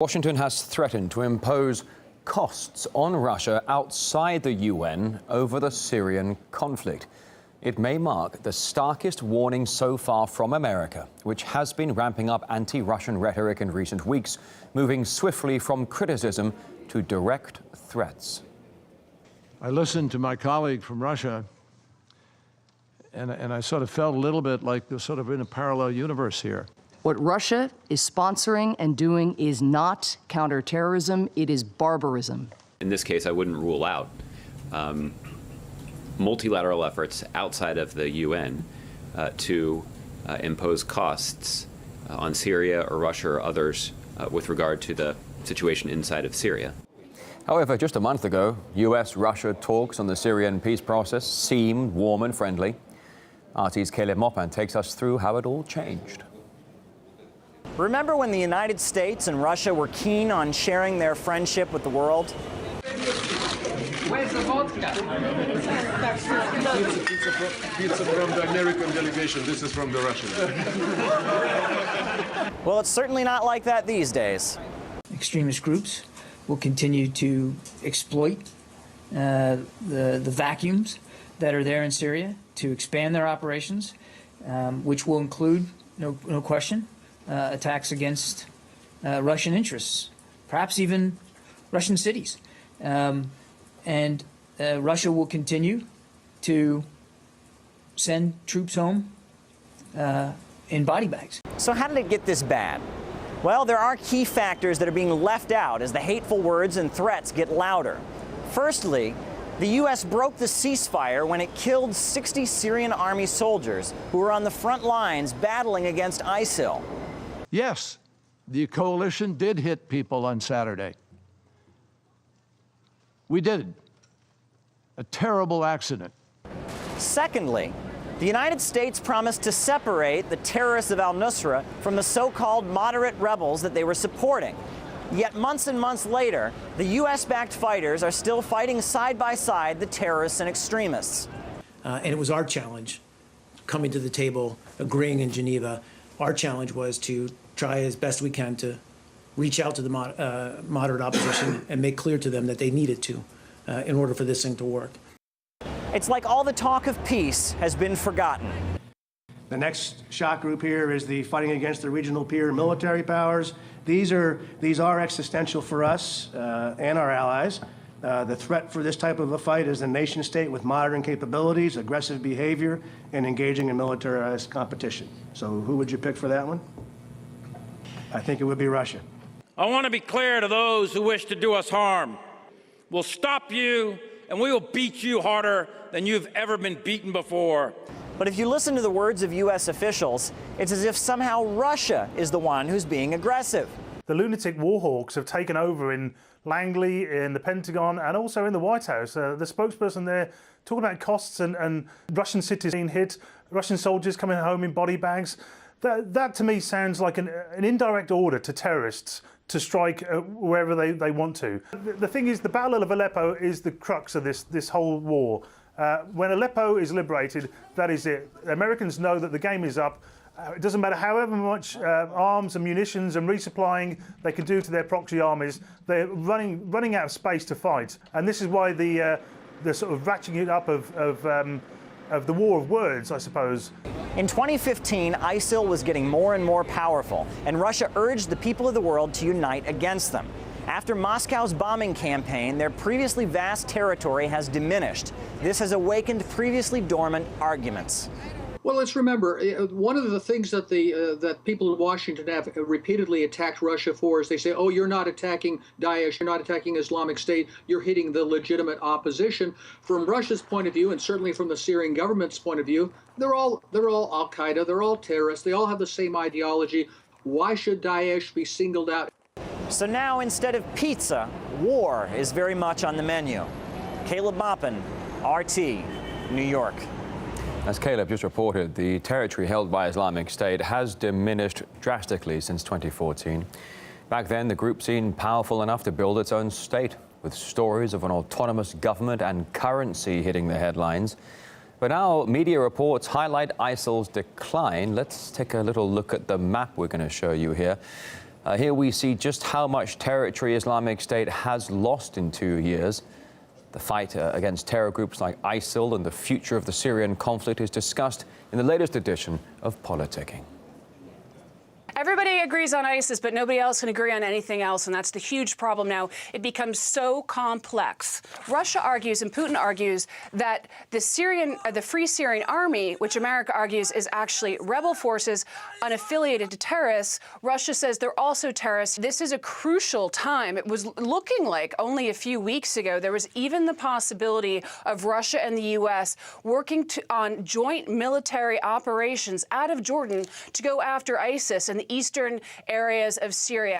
Washington has threatened to impose costs on Russia outside the UN over the Syrian conflict. It may mark the starkest warning so far from America, which has been ramping up anti-Russian rhetoric in recent weeks, moving swiftly from criticism to direct threats. I listened to my colleague from Russia, and I sort of felt a little bit like we're sort of in a parallel universe here. What Russia is sponsoring and doing is not counterterrorism, it is barbarism. In this case, I wouldn't rule out multilateral efforts outside of the UN to impose costs on Syria or Russia or others with regard to the situation inside of Syria. However, just a month ago, US-Russia talks on the Syrian peace process seemed warm and friendly. RT's Caleb Mopan takes us through how it all changed. Remember when the United States and Russia were keen on sharing their friendship with the world? Where's the vodka? Pizza from the American delegation. This is from the Russian. Well, it's certainly not like that these days. Extremist groups will continue to exploit the vacuums that are there in Syria to expand their operations, which will include, no question, attacks against Russian interests, perhaps even Russian cities. And Russia will continue to send troops home in body bags. So how did it get this bad? Well, there are key factors that are being left out as the hateful words and threats get louder. Firstly, the U.S. broke the ceasefire when it killed 60 Syrian army soldiers who were on the front lines battling against ISIL. Yes, the coalition did hit people on Saturday. We did. A terrible accident. Secondly, the United States promised to separate the terrorists of al-Nusra from the so-called moderate rebels that they were supporting. Yet months and months later, the U.S.-backed fighters are still fighting side by side the terrorists and extremists. And it was our challenge, coming to the table, agreeing in Geneva. Our challenge was to try as best we can to reach out to the moderate opposition and make clear to them that they needed to in order for this thing to work. It's like all the talk of peace has been forgotten. The next shock group here is the fighting against the regional peer military powers. These are existential for us and our allies. The threat for this type of a fight is a nation state with modern capabilities, aggressive behavior, and engaging in militarized competition. So who would you pick for that one? I think it would be Russia. I want to be clear to those who wish to do us harm. We'll stop you, and we will beat you harder than you've ever been beaten before. But if you listen to the words of U.S. officials, it's as if somehow Russia is the one who's being aggressive. The lunatic warhawks have taken over in Langley, in the Pentagon, and also in the White House. The spokesperson there talking about costs and Russian cities being hit, Russian soldiers coming home in body bags. That to me sounds like an indirect order to terrorists to strike wherever they want to. The thing is, the Battle of Aleppo is the crux of this whole war. When Aleppo is liberated, that is it. Americans know that the game is up. It doesn't matter however much arms and munitions and resupplying they can do to their proxy armies. They're running out of space to fight, and this is why the sort of ratcheting it up of the war of words, I suppose. In 2015, ISIL was getting more and more powerful, and Russia urged the people of the world to unite against them. After Moscow's bombing campaign, their previously vast territory has diminished. This has awakened previously dormant arguments. Well, let's remember, one of the things that that people in Washington have repeatedly attacked Russia for is they say, oh, you're not attacking Daesh, you're not attacking Islamic State, you're hitting the legitimate opposition. From Russia's point of view, and certainly from the Syrian government's point of view, they're all al-Qaeda, they're all terrorists, they all have the same ideology. Why should Daesh be singled out? So now, instead of pizza, war is very much on the menu. Caleb Mopan, RT, New York. As Caleb just reported, the territory held by Islamic State has diminished drastically since 2014. Back then, the group seemed powerful enough to build its own state, with stories of an autonomous government and currency hitting the headlines. But now media reports highlight ISIL's decline. Let's take a little look at the map we're going to show you here. Here we see just how much territory Islamic State has lost in 2 years. The fight against terror groups like ISIL and the future of the Syrian conflict is discussed in the latest edition of Politicking. Everybody agrees on ISIS, but nobody else can agree on anything else, and that's the huge problem now. It becomes so complex. Russia argues and Putin argues that the Free Syrian Army, which America argues is actually rebel forces unaffiliated to terrorists, Russia says they're also terrorists. This is a crucial time. It was looking like only a few weeks ago there was even the possibility of Russia and the U.S. working on joint military operations out of Jordan to go after ISIS and the eastern areas of Syria.